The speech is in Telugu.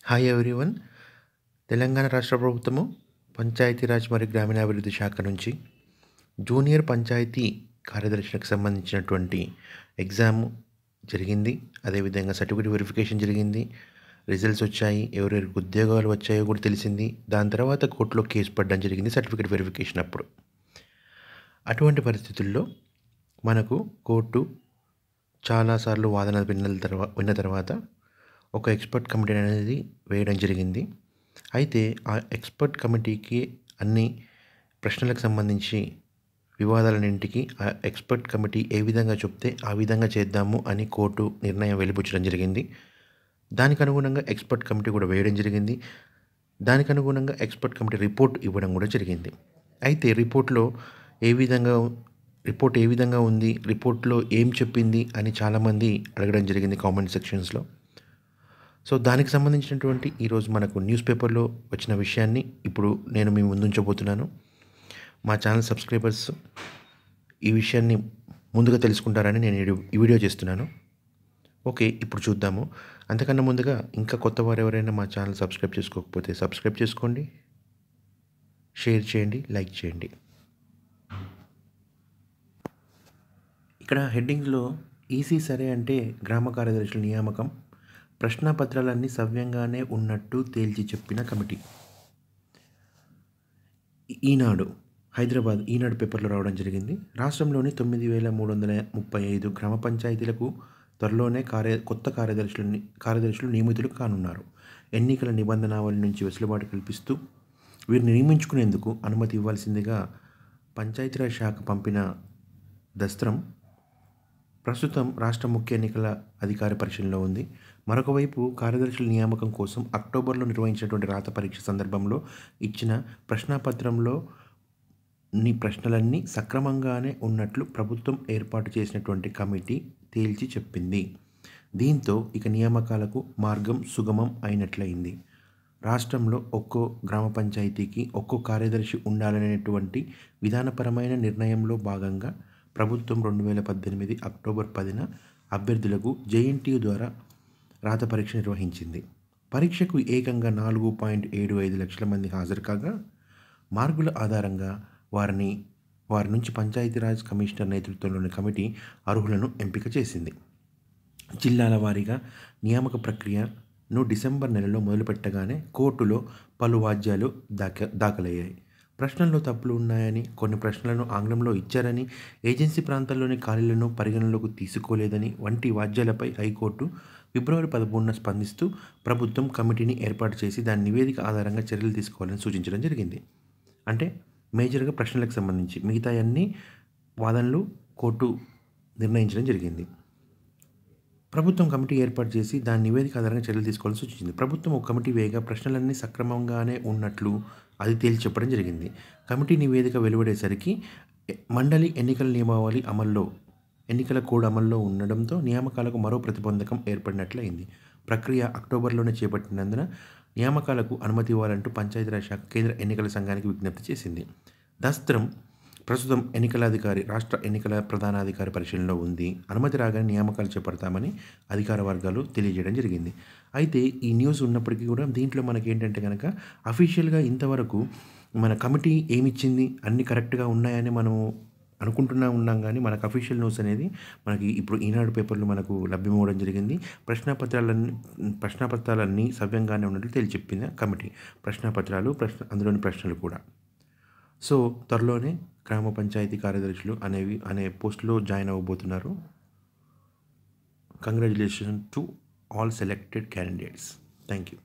Hi everyone. తెలంగాణ రాష్ట్ర ప్రభుత్వము పంచాయతీరాజ్ మరియు గ్రామీణాభివృద్ధి శాఖ నుంచి జూనియర్ పంచాయతీ కార్యదర్శులకు సంబంధించినటువంటి ఎగ్జామ్ జరిగింది. అదేవిధంగా సర్టిఫికేట్ వెరిఫికేషన్ జరిగింది. రిజల్ట్స్ వచ్చాయి. ఎవరెవరికి ఉద్యోగాలు వచ్చాయో కూడా తెలిసింది. దాని తర్వాత కోర్టులో కేసు పడడం జరిగింది సర్టిఫికేట్ వెరిఫికేషన్ అప్పుడు. అటువంటి పరిస్థితుల్లో మనకు కోర్టు చాలాసార్లు వాదన విన్న తర్వాత ఒక ఎక్స్పర్ట్ కమిటీ అనేది వేయడం జరిగింది. అయితే ఆ ఎక్స్పర్ట్ కమిటీకి అన్ని ప్రశ్నలకు సంబంధించి వివాదాలన్నింటికి ఆ ఎక్స్పర్ట్ కమిటీ ఏ విధంగా చెప్తే ఆ విధంగా చేద్దాము అని కోర్టు నిర్ణయం వెలిబుచ్చడం జరిగింది. దానికి అనుగుణంగా ఎక్స్పర్ట్ కమిటీ కూడా వేయడం జరిగింది. దానికి అనుగుణంగా ఎక్స్పర్ట్ కమిటీ రిపోర్ట్ ఇవ్వడం కూడా జరిగింది. అయితే రిపోర్ట్ ఏ విధంగా ఉంది, రిపోర్ట్లో ఏం చెప్పింది అని చాలామంది అడగడం జరిగింది కామెంట్ సెక్షన్స్లో. సో దానికి సంబంధించినటువంటి ఈరోజు మనకు న్యూస్ పేపర్లో వచ్చిన విషయాన్ని ఇప్పుడు నేను మీ ముందుంచబోతున్నాను. మా ఛానల్ సబ్స్క్రైబర్స్ ఈ విషయాన్ని ముందుగా తెలుసుకుంటారని నేను ఈ వీడియో చేస్తున్నాను. ఓకే, ఇప్పుడు చూద్దాము. అంతకన్నా ముందుగా ఇంకా కొత్త వారు ఎవరైనా మా ఛానల్ సబ్స్క్రైబ్ చేసుకోకపోతే సబ్స్క్రైబ్ చేసుకోండి, షేర్ చేయండి, లైక్ చేయండి. ఇక్కడ హెడ్డింగ్లో ఈసీ సరే అంటే గ్రామ కార్యదర్శుల నియామకం, ప్రశ్నాపత్రాలన్నీ సవ్యంగానే ఉన్నట్టు తేల్చి చెప్పిన కమిటీ. ఈనాడు హైదరాబాద్ ఈనాడు పేపర్లో రావడం జరిగింది. రాష్ట్రంలోని 9,335 గ్రామ పంచాయతీలకు త్వరలోనే కొత్త కార్యదర్శులు నియమితులు కానున్నారు. ఎన్నికల నిబంధనావళి నుంచి వెసులుబాటు కల్పిస్తూ వీరిని నియమించుకునేందుకు అనుమతి ఇవ్వాల్సిందిగా పంచాయతీరాజ్ శాఖ పంపిన దస్త్రం ప్రస్తుతం రాష్ట్ర ముఖ్య ఎన్నికల అధికారి పరిశీలనలో ఉంది. మరొక వైపు కార్యదర్శుల నియామకం కోసం అక్టోబర్లో నిర్వహించినటువంటి రాత పరీక్ష సందర్భంలో ఇచ్చిన ప్రశ్నాపత్రంలో ప్రశ్నలన్నీ సక్రమంగానే ఉన్నట్లు ప్రభుత్వం ఏర్పాటు చేసినటువంటి కమిటీ తేల్చి చెప్పింది. దీంతో ఇక నియామకాలకు మార్గం సుగమం అయినట్లయింది. రాష్ట్రంలో ఒక్కో గ్రామ పంచాయతీకి ఒక్కో కార్యదర్శి ఉండాలనేటువంటి విధానపరమైన నిర్ణయంలో భాగంగా ప్రభుత్వం 2018 అక్టోబర్ 10న అభ్యర్థులకు జేఎన్టీయూ ద్వారా రాత పరీక్ష నిర్వహించింది. పరీక్షకు ఏకంగా 4.75 లక్షల మంది హాజరు కాగా మార్కుల ఆధారంగా వారి నుంచి పంచాయతీరాజ్ కమిషనర్ నేతృత్వంలోని కమిటీ అర్హులను ఎంపిక చేసింది. జిల్లాల వారీగా నియామక ప్రక్రియను డిసెంబర్ నెలలో మొదలుపెట్టగానే కోర్టులో పలు వాద్యాలు దాఖలయ్యాయి. ప్రశ్నల్లో తప్పులు ఉన్నాయని, కొన్ని ప్రశ్నలను ఆంగ్లంలో ఇచ్చారని, ఏజెన్సీ ప్రాంతాల్లోని ఖాళీలను పరిగణనలోకి తీసుకోలేదని వంటి వాద్యాలపై హైకోర్టు ఫిబ్రవరి 13న స్పందిస్తూ ప్రభుత్వం కమిటీని ఏర్పాటు చేసి దాని నివేదిక ఆధారంగా చర్యలు తీసుకోవాలని సూచించడం జరిగింది. అంటే మేజర్గా ప్రశ్నలకు సంబంధించి మిగతా అన్ని వాదనలు కోర్టు నిర్ణయించడం జరిగింది. ప్రభుత్వం కమిటీ ఏర్పాటు చేసి దాని నివేదిక ఆధారంగా చర్యలు తీసుకోవాలని సూచించింది. ప్రభుత్వం ఒక కమిటీ వేయగా ప్రశ్నలన్నీ సక్రమంగానే ఉన్నట్లు అది తేల్చి చెప్పడం జరిగింది. కమిటీ నివేదిక వెలువడేసరికి మండలి ఎన్నికల కోడ్ అమల్లో ఉండడంతో నియామకాలకు మరో ప్రతిబంధకం ఏర్పడినట్లయింది. ప్రక్రియ అక్టోబర్లోనే చేపట్టినందున నియామకాలకు అనుమతి ఇవ్వాలంటూ పంచాయతీరాజ్ శాఖ కేంద్ర ఎన్నికల సంఘానికి విజ్ఞప్తి చేసింది. దస్త్రం ప్రస్తుతం రాష్ట్ర ఎన్నికల ప్రధానాధికారి పరిశీలనలో ఉంది. అనుమతి రాగానే నియామకాలు చేపడతామని అధికార వర్గాలు తెలియజేయడం జరిగింది. అయితే ఈ న్యూస్ ఉన్నప్పటికీ కూడా దీంట్లో మనకి ఏంటంటే కనుక అఫీషియల్గా ఇంతవరకు మన కమిటీ ఏమిచ్చింది అన్నీ కరెక్ట్గా ఉన్నాయని మనము ఉన్నాం కానీ మనకు అఫీషియల్ న్యూస్ అనేది మనకి ఇప్పుడు ఈనాడు పేపర్లో మనకు లభ్యమవడం జరిగింది. ప్రశ్నాపత్రాలన్నీ సవ్యంగానే ఉన్నట్లు తేల్చెప్పింది కమిటీ. అందులోని ప్రశ్నలు కూడా. సో త్వరలోనే గ్రామ పంచాయతీ కార్యదర్శులు అనే పోస్టులో జాయిన్ అవ్వబోతున్నారు. Congratulation to all selected candidates. Thank you.